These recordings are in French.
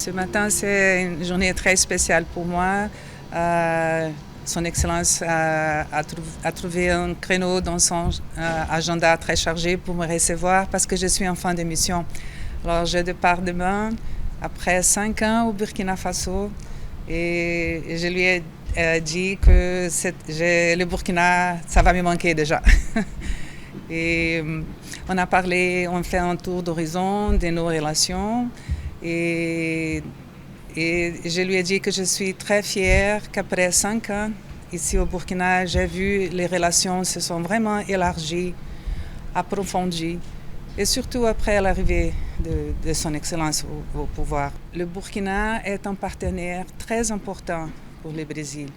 Ce matin, c'est une journée très spéciale pour moi. Son Excellence a trouvé un créneau dans son agenda très chargé pour me recevoir parce que je suis en fin de mission. Alors, je départ demain, après 5 ans au Burkina Faso, et je lui ai dit que le Burkina, ça va me manquer déjà. Et on a parlé, on fait un tour d'horizon de nos relations. Et je lui ai dit que je suis très fière qu'après 5 ans, ici au Burkina, j'ai vu les relations se sont vraiment élargies, approfondies, et surtout après l'arrivée de son Excellence au pouvoir. Le Burkina est un partenaire très important pour le Brésil.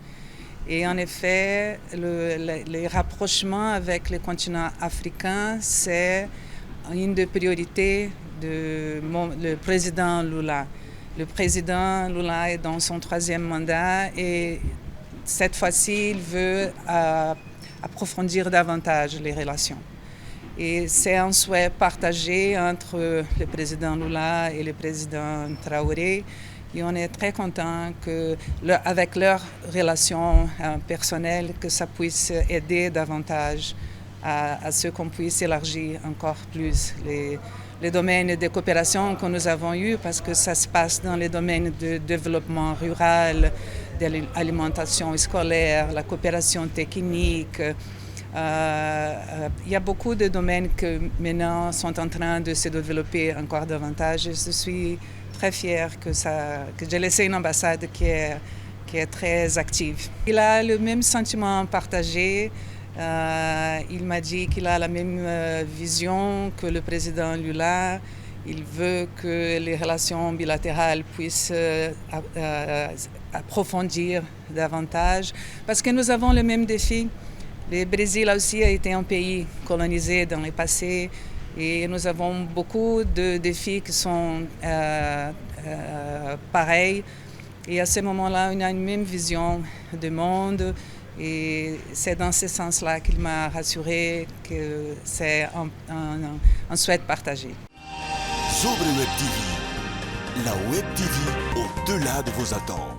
Et en effet, les rapprochements avec le continent africain, c'est une des priorités le président Lula. Le président Lula est dans son 3e mandat et cette fois-ci, il veut approfondir davantage les relations. Et c'est un souhait partagé entre le président Lula et le président Traoré. Et on est très content qu'avec leurs relations personnelles, que ça puisse aider davantage à ce qu'on puisse élargir encore plus les domaines de coopération que nous avons eus, parce que ça se passe dans les domaines de développement rural, de l'alimentation scolaire, la coopération technique. Il y a beaucoup de domaines qui maintenant sont en train de se développer encore davantage. Je suis très fière que j'ai laissé une ambassade qui est très active. Il a le même sentiment partagé. Il m'a dit qu'il a la même vision que le président Lula. Il veut que les relations bilatérales puissent approfondir davantage parce que nous avons le même défi. Le Brésil aussi a été un pays colonisé dans le passé et nous avons beaucoup de défis qui sont pareils. Et à ce moment-là, on a une même vision du monde. Et c'est dans ce sens-là qu'il m'a rassuré que c'est un souhait partagé. Sobre Web TV, la Web TV au-delà de vos attentes.